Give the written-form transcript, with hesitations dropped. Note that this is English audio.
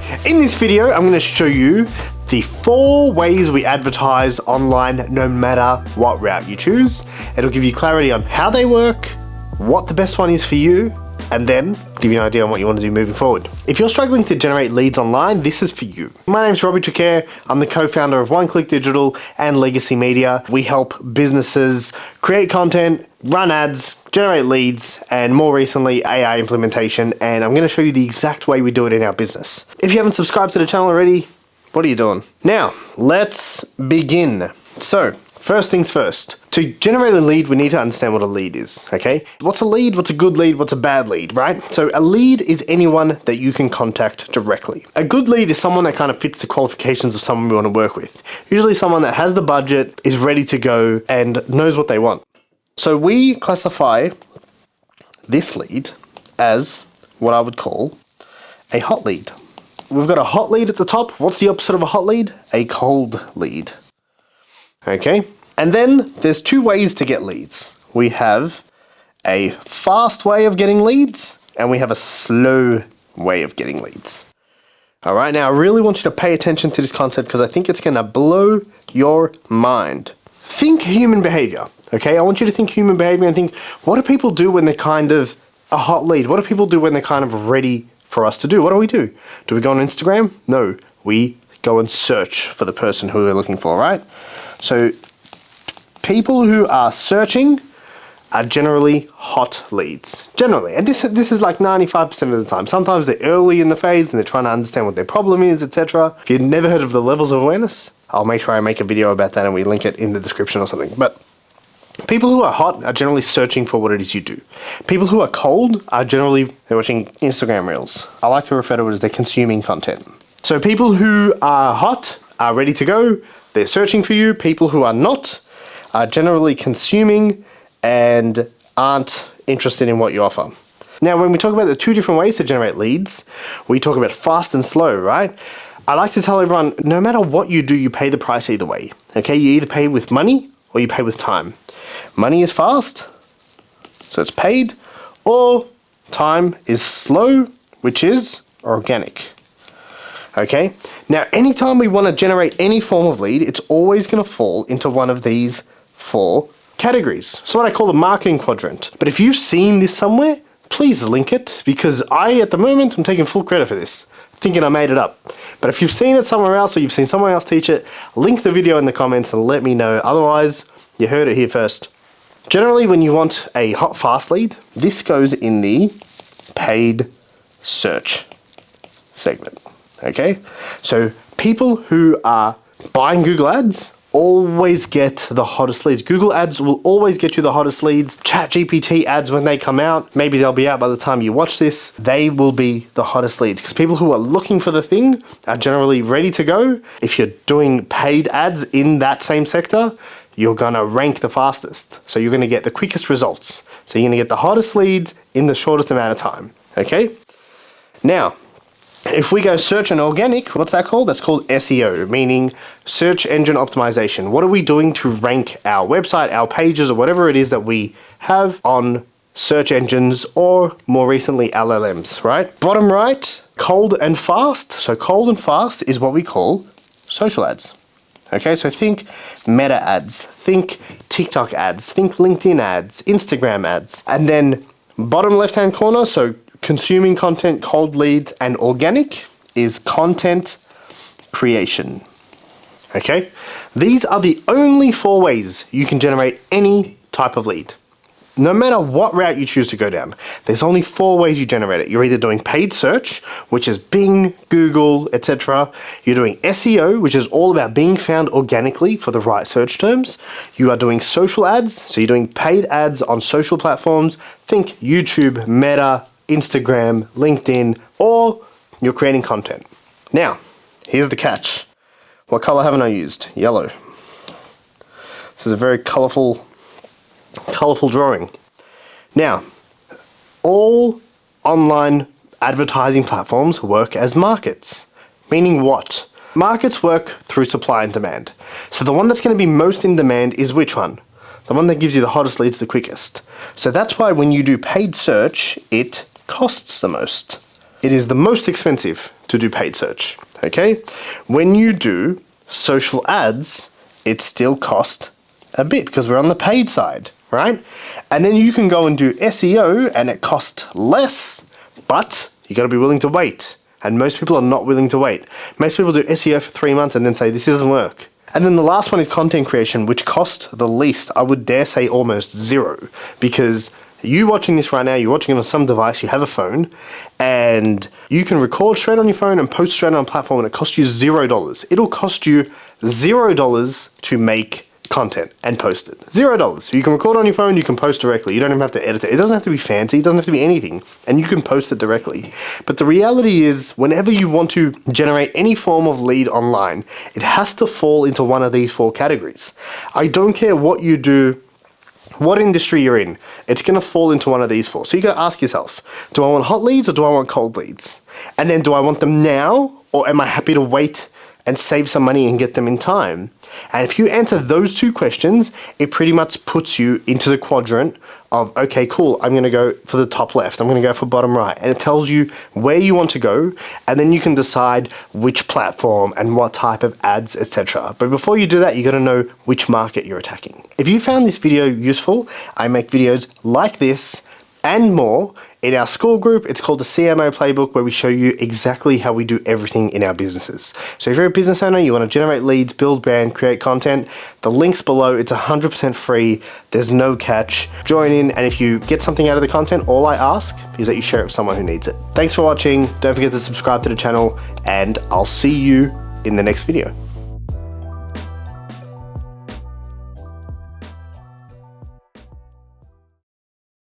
In this video, I'm going to show you the 4 ways we advertise online no matter what route you choose. It'll give you clarity on how they work, what the best one is for you, and then give you an idea on what you want to do moving forward. If you're struggling to generate leads online, this is for you. My name's Robbie Tricare. I'm the co-founder of One Click Digital and Legacy Media. We help businesses create content, run ads, generate leads, and more recently, AI implementation. And I'm going to show you the exact way we do it in our business. If you haven't subscribed to the channel already, what are you doing? Now, let's begin. So, first things first. To generate a lead, we need to understand what a lead is, okay? What's a lead? What's a good lead? What's a bad lead, right? So a lead is anyone that you can contact directly. A good lead is someone that kind of fits the qualifications of someone we want to work with. Usually someone that has the budget, is ready to go, and knows what they want. So we classify this lead as what I would call a hot lead. We've got a hot lead at the top. What's the opposite of a hot lead? A cold lead. Okay? And then there's 2 ways to get leads. We have a fast way of getting leads, and we have a slow way of getting leads. All right, now I really want you to pay attention to this concept because I think it's gonna blow your mind. Think human behavior, okay? I want you to think human behavior and think, what do people do when they're kind of a hot lead? What do people do when they're kind of ready for us to do? What do? Do we go on Instagram? No, we go and search for the person who we're looking for, right? So people who are searching are generally hot leads. Generally. And this is like 95% of the time. Sometimes they're early in the phase and they're trying to understand what their problem is, etc. If you've never heard of the levels of awareness, I'll make sure I make a video about that and we link it in the description or something. But people who are hot are generally searching for what it is you do. People who are cold are generally they're watching Instagram reels. I like to refer to it as they're consuming content. So people who are hot are ready to go. They're searching for you. People who are not are generally consuming and aren't interested in what you offer. Now, when we talk about the 2 different ways to generate leads, we talk about fast and slow, right? I like to tell everyone, no matter what you do, you pay the price either way, okay? You either pay with money or you pay with time. Money is fast, so it's paid, or time is slow, which is organic. Okay? Now, anytime we want to generate any form of lead, it's always going to fall into one of these 4 categories. So what I call the marketing quadrant. But if you've seen this somewhere, please link it, because at the moment, I'm taking full credit for this, thinking I made it up. But if you've seen it somewhere else or you've seen someone else teach it, link the video in the comments and let me know. Otherwise, you heard it here first. Generally, when you want a hot, fast lead, this goes in the paid search segment. Okay, so people who are buying Google ads always get the hottest leads. Google ads will always get you the hottest leads. ChatGPT ads, when they come out, maybe they'll be out by the time you watch this, they will be the hottest leads because people who are looking for the thing are generally ready to go. If you're doing paid ads in that same sector, you're gonna rank the fastest. So you're gonna get the quickest results. So you're gonna get the hottest leads in the shortest amount of time, okay? Now, if we go search and organic, what's that called? That's called SEO, meaning search engine optimization. What are we doing to rank our website, our pages, or whatever it is that we have on search engines or more recently LLMs, right? Bottom right, cold and fast. So cold and fast is what we call social ads. Okay, so think Meta ads, think TikTok ads, think LinkedIn ads, Instagram ads. And then bottom left-hand corner, so consuming content, cold leads, and organic is content creation. Okay? These are the only 4 ways you can generate any type of lead. No matter what route you choose to go down, there's only 4 ways you generate it. You're either doing paid search, which is Bing, Google, etc. You're doing SEO, which is all about being found organically for the right search terms. You are doing social ads, so you're doing paid ads on social platforms. Think YouTube, Meta, Instagram, LinkedIn, or you're creating content. Now, here's the catch. What color haven't I used? Yellow. This is a very colorful drawing. Now, all online advertising platforms work as markets. Meaning what? Markets work through supply and demand. So the one that's going to be most in demand is which one? The one that gives you the hottest leads the quickest. So that's why when you do paid search, it costs the most. it is the most expensive to do paid search, okay? When you do social ads, it still costs a bit because we're on the paid side, right? And then you can go and do SEO and it costs less, but you got to be willing to wait. And most people are not willing to wait. Most people do SEO for 3 months and then say, this doesn't work. And then the last one is content creation, which costs the least. I would dare say almost zero, because you watching this right now, you're watching it on some device, you have a phone, and you can record straight on your phone and post straight on a platform, and it costs you $0. It'll cost you $0 to make content and post it. $0. You can record on your phone, you can post directly. You don't even have to edit it. It doesn't have to be fancy, it doesn't have to be anything, and you can post it directly. But the reality is, whenever you want to generate any form of lead online, it has to fall into one of these 4 categories. I don't care what you do, what industry you're in, it's going to fall into one of these 4. So you got to ask yourself, do I want hot leads or do I want cold leads? And then do I want them now, or am I happy to wait and save some money and get them in time? And if you answer those 2 questions, it pretty much puts you into the quadrant of, okay, cool, I'm going to go for the top left, I'm going to go for bottom right. And it tells you where you want to go, and then you can decide which platform and what type of ads, etc. But before you do that, you got to know which market you're attacking. If you found this video useful, I make videos like this and more in our school group. It's called the CMO Playbook, where we show you exactly how we do everything in our businesses. So if you're a business owner, you want to generate leads, build brand, create content, the link's below. It's 100% free. There's no catch. Join in, and if you get something out of the content, all I ask is that you share it with someone who needs it. Thanks for watching. Don't forget to subscribe to the channel, and I'll see you in the next video.